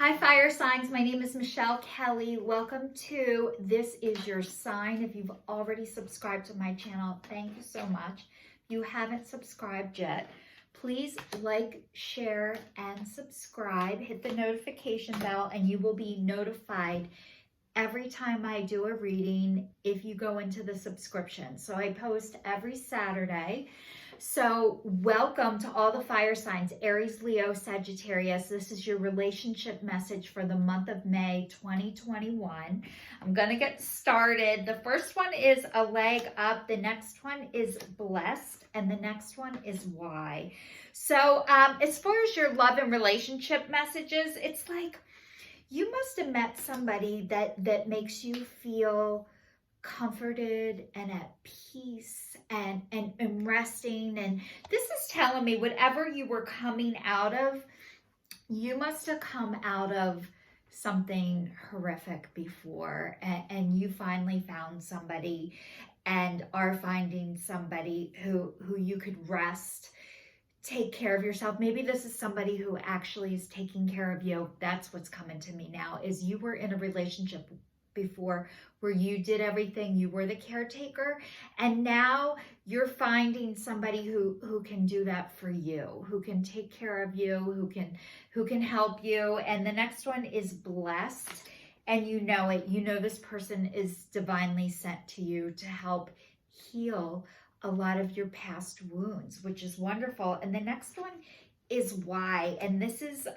Hi, fire signs. My name is Michelle Kelly. Welcome to This Is Your Sign. If you've already subscribed to my channel, thank you so much. If you haven't subscribed yet, please like, share, and subscribe. Hit the notification bell and you will be notified every time I do a reading if you go into the subscription. So I post every Saturday. So welcome to all the fire signs, Aries, Leo, Sagittarius. This is your relationship message for the month of May 2021. I'm going to get started. The first one is a leg up. The next one is blessed. And the next one is why. So as far as your love and relationship messages, it's like you must have met somebody that makes you feel comforted and at peace and resting. And this is telling me whatever you were coming out of, you must have come out of something horrific before, and you finally found somebody and are finding somebody who you could rest, take care of yourself. Maybe this is somebody who actually is taking care of you. That's what's coming to me now, is you were in a relationship before where you did everything, you were the caretaker, and now you're finding somebody who can do that for you, who can take care of you, who can help you. And the next one is blessed, and you know it. You know this person is divinely sent to you to help heal a lot of your past wounds, which is wonderful. And the next one is why, and this is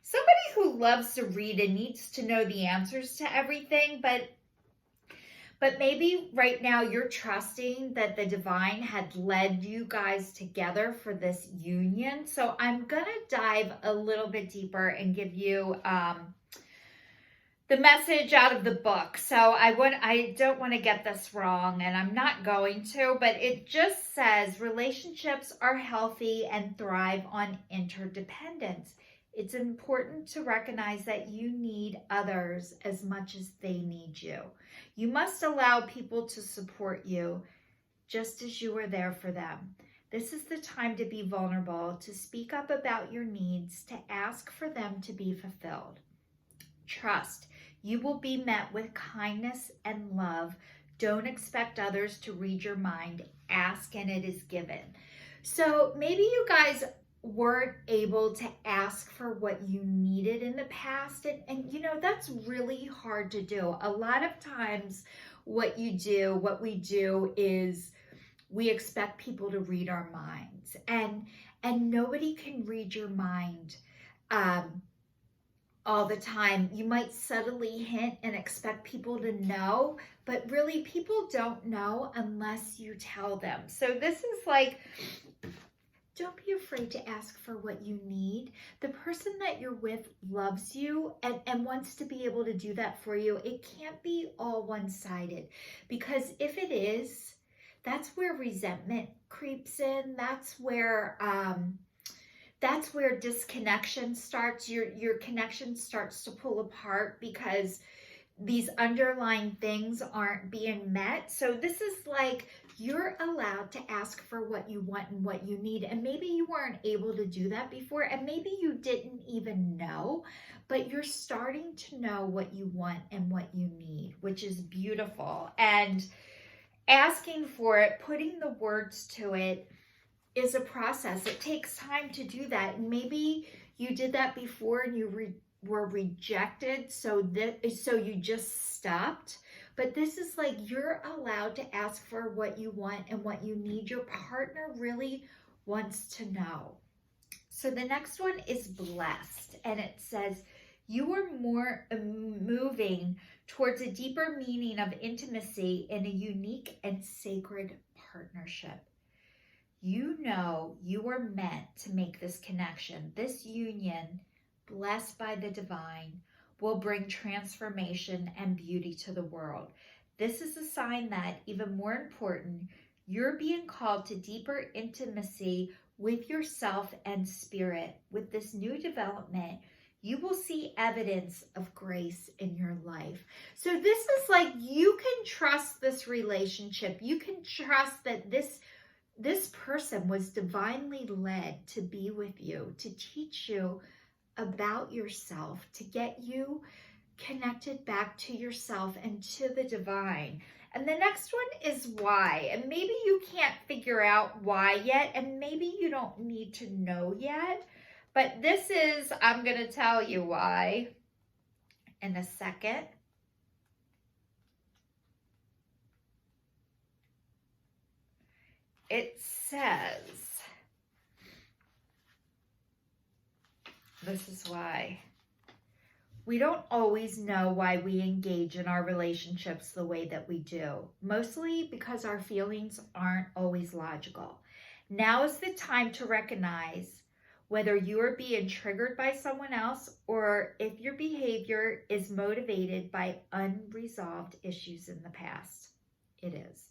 somebody who loves to read and needs to know the answers to everything, but maybe right now you're trusting that the divine had led you guys together for this union. So I'm gonna dive a little bit deeper and give you the message out of the book. So I don't want to get this wrong, and I'm not going to, but it just says relationships are healthy and thrive on interdependence. It's important to recognize that you need others as much as they need you. You must allow people to support you just as you are there for them. This is the time to be vulnerable, to speak up about your needs, to ask for them to be fulfilled. Trust. You will be met with kindness and love. Don't expect others to read your mind. Ask and it is given. So maybe you guys weren't able to ask for what you needed in the past. And you know, that's really hard to do. A lot of times what we do is we expect people to read our minds. And nobody can read your mind all the time. You might subtly hint and expect people to know, but really people don't know unless you tell them. So this is like, don't be afraid to ask for what you need. The person that you're with loves you and wants to be able to do that for you. It can't be all one-sided, because if it is, that's where resentment creeps in. That's where disconnection starts. Your connection starts to pull apart because these underlying things aren't being met. So this is like, you're allowed to ask for what you want and what you need. And maybe you weren't able to do that before, and maybe you didn't even know, but you're starting to know what you want and what you need, which is beautiful. And asking for it, putting the words to it, is a process. It takes time to do that. And maybe you did that before and you were rejected, so you just stopped. But this is like, you're allowed to ask for what you want and what you need. Your partner really wants to know. So the next one is blessed, and it says you are more moving towards a deeper meaning of intimacy in a unique and sacred partnership. You know you are meant to make this connection. This union, blessed by the divine, will bring transformation and beauty to the world. This is a sign that, even more important, you're being called to deeper intimacy with yourself and spirit. With this new development, you will see evidence of grace in your life. So this is like, you can trust this relationship. You can trust that this person was divinely led to be with you, to teach you about yourself to get you connected back to yourself and to the divine. And the next one is why. And maybe you can't figure out why yet, and maybe you don't need to know yet. But this is, I'm going to tell you why in a second. It says, this is why. We don't always know why we engage in our relationships the way that we do, mostly because our feelings aren't always logical. Now is the time to recognize whether you are being triggered by someone else or if your behavior is motivated by unresolved issues in the past. It is.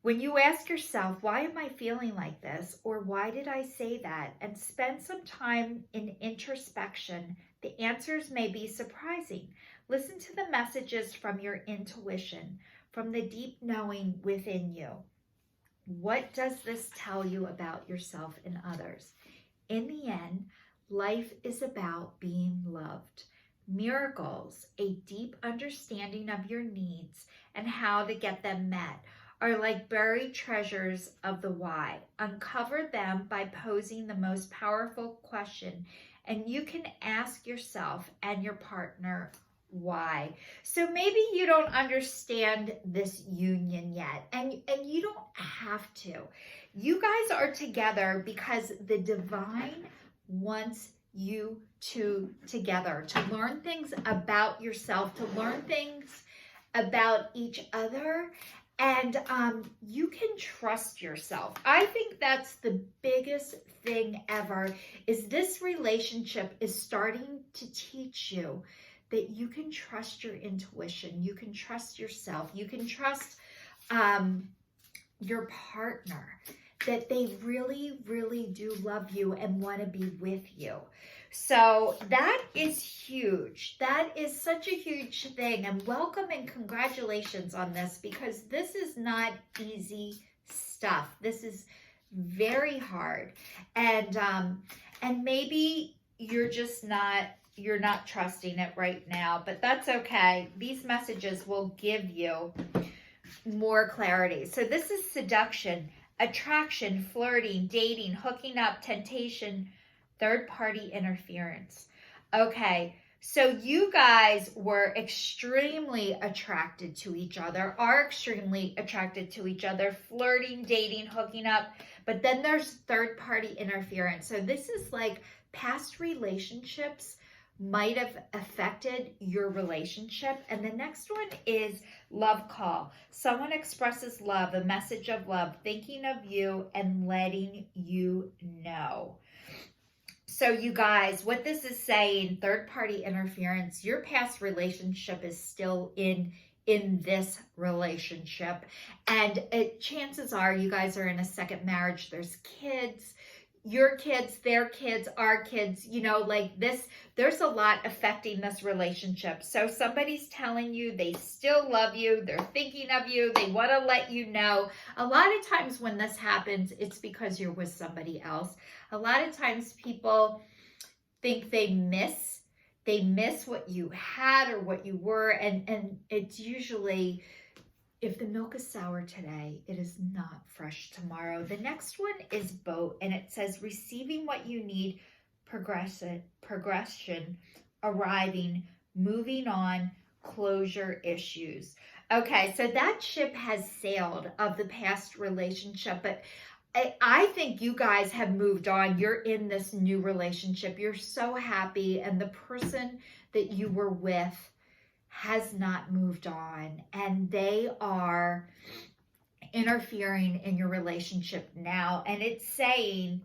When you ask yourself, why am I feeling like this? Or why did I say that? And spend some time in introspection, the answers may be surprising. Listen to the messages from your intuition, from the deep knowing within you. What does this tell you about yourself and others? In the end, life is about being loved. Miracles, a deep understanding of your needs and how to get them met, are like buried treasures of the why. Uncover them by posing the most powerful question, and you can ask yourself and your partner why. So maybe you don't understand this union yet, and you don't have to. You guys are together because the divine wants you two together to learn things about yourself, to learn things about each other. And you can trust yourself. I think that's the biggest thing ever, is this relationship is starting to teach you that you can trust your intuition. You can trust yourself. You can trust your partner, that they really, really do love you and want to be with you. So that is huge. That is such a huge thing. And welcome and congratulations on this, because this is not easy stuff. This is very hard. And maybe you're not trusting it right now, but that's okay. These messages will give you more clarity. So this is seduction, attraction, flirting, dating, hooking up, temptation, third-party interference. Okay, so you guys were extremely attracted to each other, are extremely attracted to each other, flirting, dating, hooking up, but then there's third-party interference. So this is like past relationships might have affected your relationship. And the next one is love call. Someone expresses love, a message of love, thinking of you and letting you know. So you guys, what this is saying, third-party interference, your past relationship is still in this relationship. And chances are you guys are in a second marriage. There's kids, your kids, their kids, our kids, you know, like this, there's a lot affecting this relationship. So somebody's telling you they still love you, they're thinking of you, they want to let you know. A lot of times when this happens, it's because you're with somebody else. A lot of times people think they miss what you had or what you were, and it's usually, if the milk is sour today, it is not fresh tomorrow. The next one is boat, and it says receiving what you need, progression, arriving, moving on, closure issues. Okay, so that ship has sailed of the past relationship, but I think you guys have moved on. You're in this new relationship. You're so happy, and the person that you were with has not moved on, and they are interfering in your relationship now. And it's saying,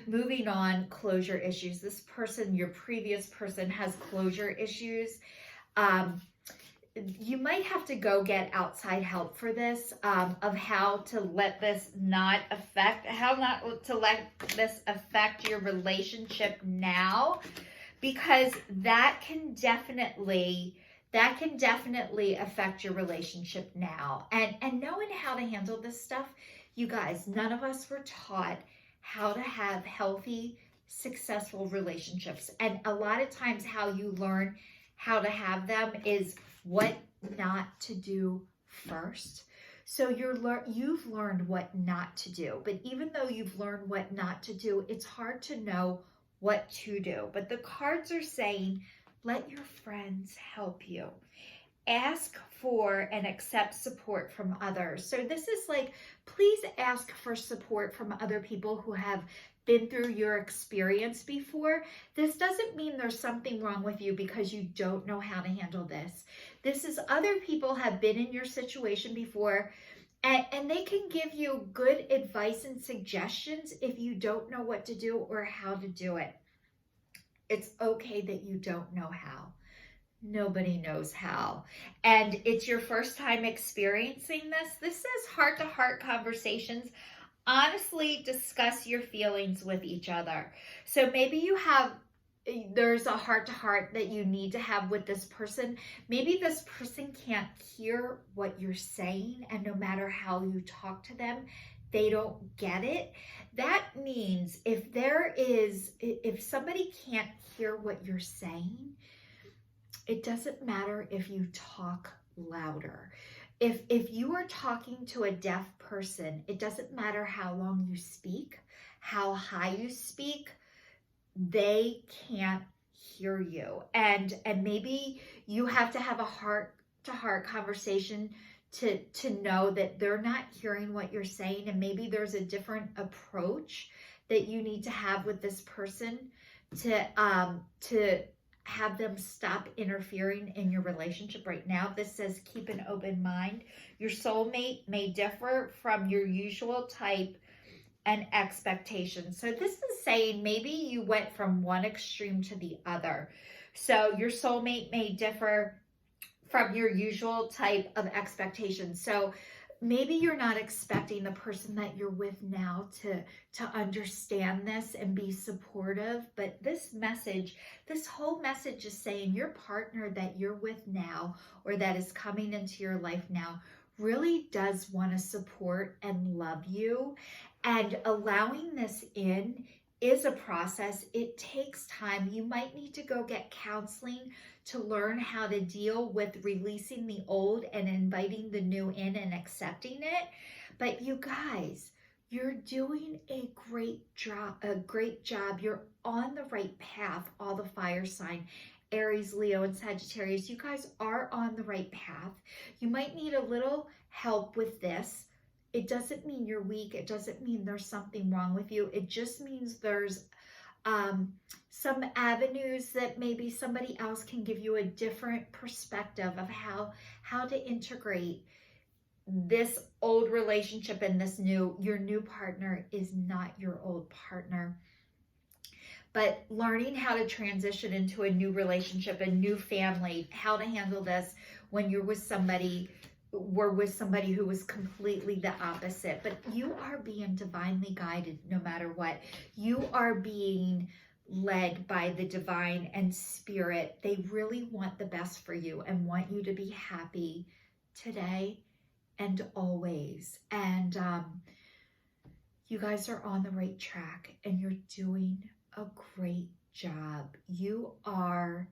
moving on, closure issues. This person, your previous person, has closure issues. You might have to go get outside help for this, of how to let this not affect your relationship now, because that can definitely affect your relationship now. And knowing how to handle this stuff, you guys, none of us were taught how to have healthy successful relationships. And a lot of times how you learn how to have them is what not to do first. So you've learned what not to do. But even though you've learned what not to do, it's hard to know what to do. But the cards are saying, let your friends help you. Ask for and accept support from others. So this is like, please ask for support from other people who have been through your experience before. This doesn't mean there's something wrong with you because you don't know how to handle this. This is other people have been in your situation before, and they can give you good advice and suggestions if you don't know what to do or how to do it. It's okay that you don't know how. Nobody knows how. And it's your first time experiencing this. This says heart-to-heart conversations. Honestly, discuss your feelings with each other. So maybe there's a heart-to-heart that you need to have with this person. Maybe this person can't hear what you're saying, and no matter how you talk to them, they don't get it. That means if somebody can't hear what you're saying, it doesn't matter if you talk louder. If you are talking to a deaf person, it doesn't matter how long you speak, how high you speak, they can't hear you. And maybe you have to have a heart-to-heart conversation to know that they're not hearing what you're saying, and maybe there's a different approach that you need to have with this person to have them stop interfering in your relationship right now. This says keep an open mind. Your soulmate may differ from your usual type and expectations. So this is saying maybe you went from one extreme to the other. So your soulmate may differ from your usual type of expectations. So maybe you're not expecting the person that you're with now to understand this and be supportive, but this whole message is saying your partner that you're with now or that is coming into your life now really does want to support and love you. And allowing this in is a process. It takes time. You might need to go get counseling to learn how to deal with releasing the old and inviting the new in and accepting it. But you guys, you're doing a great job. You're on the right path. All the fire sign, Aries, Leo, and Sagittarius, you guys are on the right path. You might need a little help with this. It doesn't mean you're weak. It doesn't mean there's something wrong with you. It just means there's some avenues that maybe somebody else can give you a different perspective of how to integrate this old relationship and your new partner is not your old partner. But learning how to transition into a new relationship, a new family, how to handle this when you're with somebody who was completely the opposite. But you are being divinely guided no matter what. You are being led by the divine and spirit. They really want the best for you and want you to be happy today and always. And you guys are on the right track and you're doing a great job. You are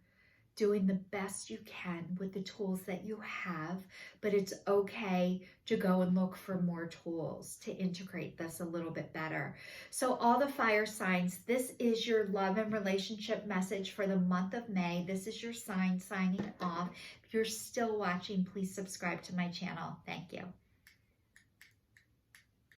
doing the best you can with the tools that you have, but it's okay to go and look for more tools to integrate this a little bit better. So all the fire signs, this is your love and relationship message for the month of May. This is your sign signing off. If you're still watching, please subscribe to my channel. Thank you.